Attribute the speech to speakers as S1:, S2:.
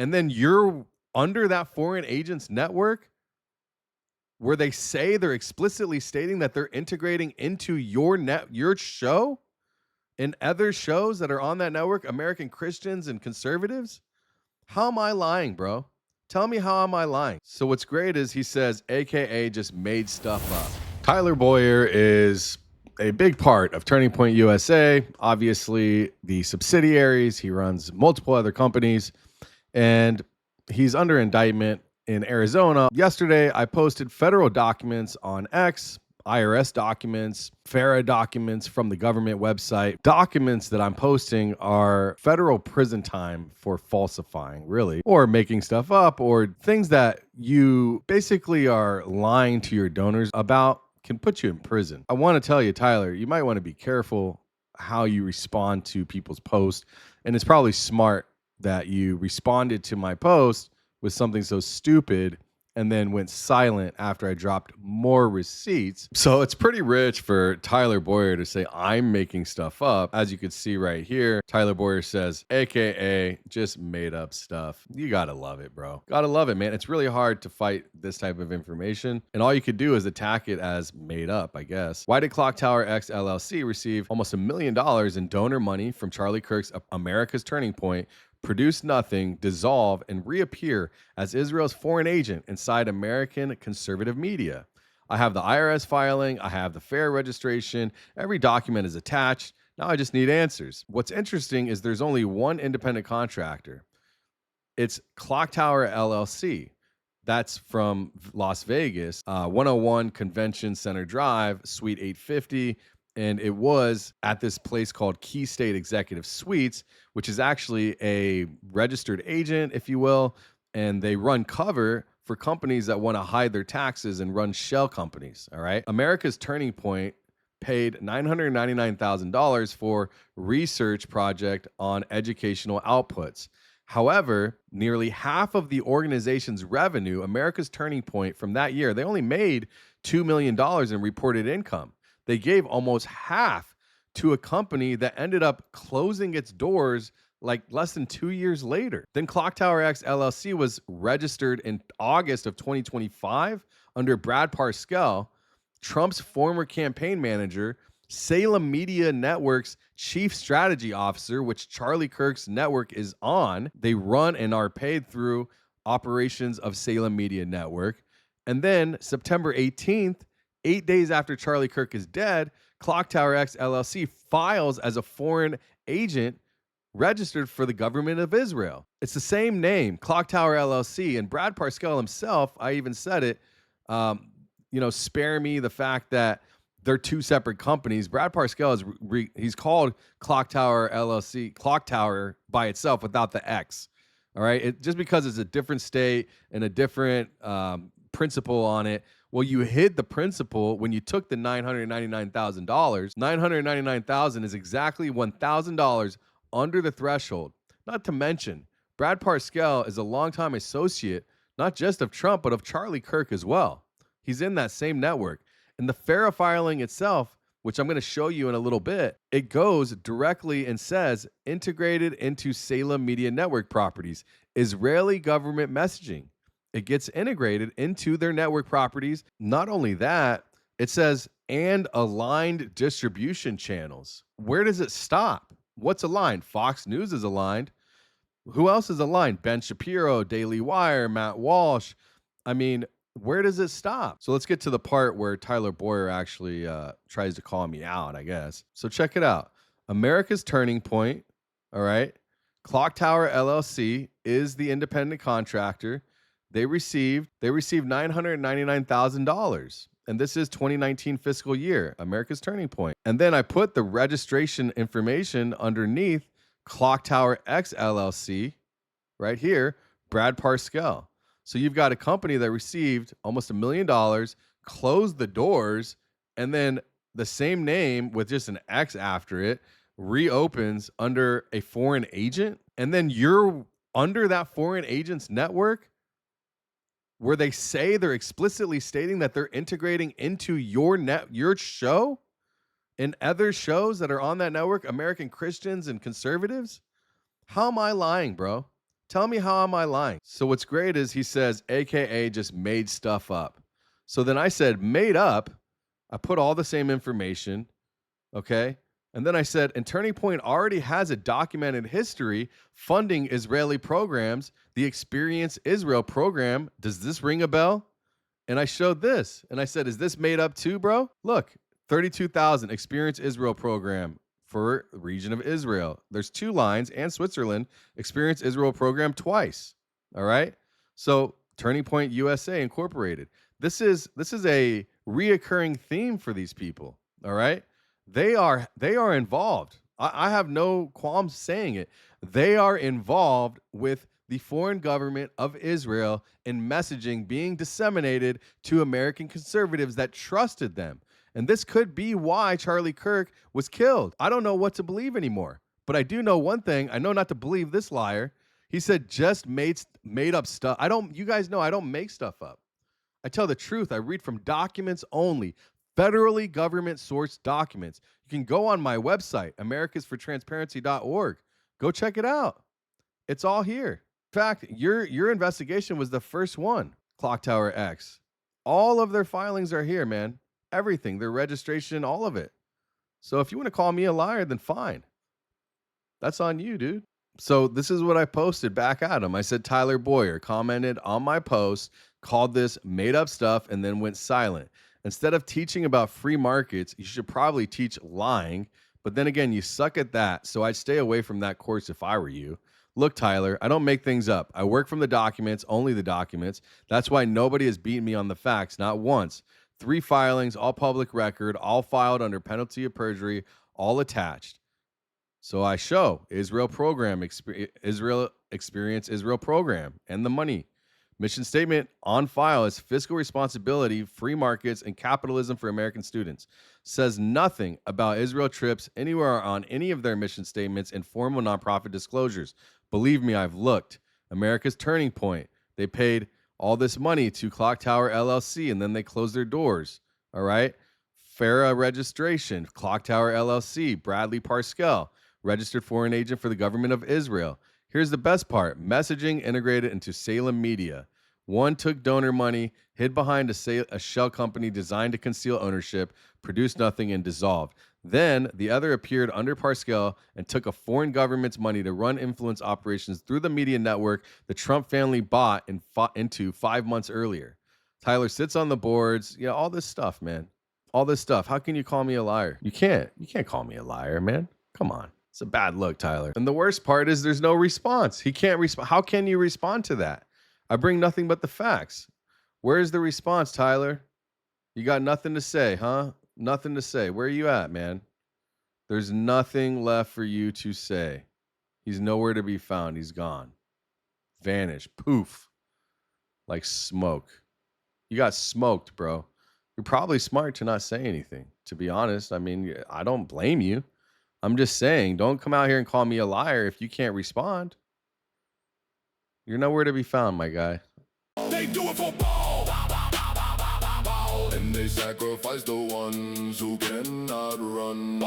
S1: And then you're under that foreign agent's network where they say they're explicitly stating that they're integrating into your show and other shows that are on that network, American Christians and conservatives. How am I lying, bro? Tell me, how am I lying? So what's great is he says, AKA just made stuff up. Tyler Bowyer is a big part of Turning Point USA, obviously the subsidiaries. He runs multiple other companies, and he's under indictment in Arizona. Yesterday, I posted federal documents on X, IRS documents, FARA documents from the government website. Documents that I'm posting are federal prison time for falsifying, really, or making stuff up, or things that you basically are lying to your donors about can put you in prison. I want to tell you, Tyler, you might want to be careful how you respond to people's posts. And it's probably smart that you responded to my post with something so stupid and then went silent after I dropped more receipts. So it's pretty rich for Tyler Bowyer to say I'm making stuff up. As you can see right here, Tyler Bowyer says, AKA just made up stuff. You gotta love it, bro. Gotta love it, man. It's really hard to fight this type of information. And all you could do is attack it as made up, I guess. Why did Clock Tower X LLC receive almost $1 million in donor money from Charlie Kirk's America's Turning Point, produce nothing, dissolve, and reappear as Israel's foreign agent inside American conservative media? I have the IRS filing. I have the FARA registration. Every document is attached. Now I just need answers. What's interesting is there's only one independent contractor. It's Clock Tower LLC. That's from Las Vegas, 101 Convention Center Drive, Suite 850. And it was at this place called KeyState Executive Suites, which is actually a registered agent, if you will. And they run cover for companies that want to hide their taxes and run shell companies. All right. America's Turning Point paid $999,000 for research project on educational outputs. However, nearly half of the organization's revenue, America's Turning Point, from that year, they only made $2 million in reported income. They gave almost half to a company that ended up closing its doors like less than 2 years later. Then Clock Tower X LLC was registered in August of 2025 under Brad Parscale, Trump's former campaign manager, Salem Media Network's chief strategy officer, which Charlie Kirk's network is on. They run and are paid through operations of Salem Media Network. And then September 18th, 8 days after Charlie Kirk is dead, Clock Tower X LLC files as a foreign agent registered for the government of Israel. It's the same name, Clock Tower LLC. And Brad Parscale himself, I even said it, spare me the fact that they're two separate companies. Brad Parscale he's called Clock Tower LLC, Clock Tower by itself without the X. All right, just because it's a different state and a different principle on it. Well, you hid the principal when you took the $999,000. $999,000 is exactly $1,000 under the threshold. Not to mention, Brad Parscale is a longtime associate, not just of Trump, but of Charlie Kirk as well. He's in that same network. And the FARA filing itself, which I'm going to show you in a little bit, it goes directly and says integrated into Salem Media Network properties, Israeli government messaging. It gets integrated into their network properties. Not only that, it says, and aligned distribution channels. Where does it stop? What's aligned? Fox News is aligned. Who else is aligned? Ben Shapiro, Daily Wire, Matt Walsh. I mean, where does it stop? So let's get to the part where Tyler Bowyer actually tries to call me out, I guess. So check it out. America's Turning Point, all right? Clock Tower LLC is the independent contractor. They received $999,000. And this is 2019 fiscal year, America's Turning Point. And then I put the registration information underneath Clock Tower X LLC right here, Brad Parscale. So you've got a company that received almost $1 million, closed the doors, and then the same name with just an X after it reopens under a foreign agent. And then you're under that foreign agent's network where they say they're explicitly stating that they're integrating into your show and other shows that are on that network, American Christians and conservatives. How am I lying, bro? Tell me how am I lying? So what's great is he says, AKA just made stuff up. So then I said, made up. I put all the same information. Okay. And then I said, and Turning Point already has a documented history funding Israeli programs, the Experience Israel program. Does this ring a bell? And I showed this and I said, is this made up too, bro? Look, 32,000 Experience Israel program for the region of Israel. There's 2 lines, and Switzerland Experience Israel program twice. All right. So Turning Point USA Incorporated. This is a reoccurring theme for these people. All right. They are involved. I have no qualms saying it. They are involved with the foreign government of Israel in messaging being disseminated to American conservatives that trusted them. And this could be why Charlie Kirk was killed. I don't know what to believe anymore. But I do know one thing. I know not to believe this liar. He said just made up stuff. You guys know I don't make stuff up. I tell the truth. I read from documents only. Federally government sourced documents. You can go on my website, americasfortransparency.org. Go check it out. It's all here. In fact, your investigation was the first one, Clock Tower X. All of their filings are here, man. Everything, their registration, all of it. So if you want to call me a liar, then fine. That's on you, dude. So this is what I posted back at him. I said, Tyler Bowyer commented on my post, called this made up stuff, and then went silent. Instead of teaching about free markets, you should probably teach lying. But then again, you suck at that. So I'd stay away from that course if I were you. Look, Tyler, I don't make things up. I work from the documents, only the documents. That's why nobody has beaten me on the facts, not once. 3 filings, all public record, all filed under penalty of perjury, all attached. So I show Israel program, Israel Experience Israel program, and the money. Mission statement on file is fiscal responsibility, free markets, and capitalism for American students. Says nothing about Israel trips anywhere on any of their mission statements and formal nonprofit disclosures. Believe me, I've looked. America's Turning Point. They paid all this money to Clock Tower LLC, and then they closed their doors. All right. FARA Registration, Clock Tower LLC, Brad Parscale, registered foreign agent for the government of Israel. Here's the best part. Messaging integrated into Salem Media. One took donor money, hid behind a shell company designed to conceal ownership, produced nothing, and dissolved. Then the other appeared under Parscale and took a foreign government's money to run influence operations through the media network the Trump family bought into 5 months earlier. Tyler sits on the boards. Yeah, all this stuff, man. All this stuff. How can you call me a liar? You can't. You can't call me a liar, man. Come on. It's a bad look, Tyler. And the worst part is there's no response. He can't respond. How can you respond to that? I bring nothing but the facts. Where's the response, Tyler? You got nothing to say, huh? Nothing to say. Where are you at, man? There's nothing left for you to say. He's nowhere to be found. He's gone. Vanished. Poof. Like smoke. You got smoked, bro. You're probably smart to not say anything, to be honest. I mean, I don't blame you. I'm just saying, don't come out here and call me a liar if you can't respond. You're nowhere to be found, my guy.
S2: They do it for and they sacrifice the ones who cannot run.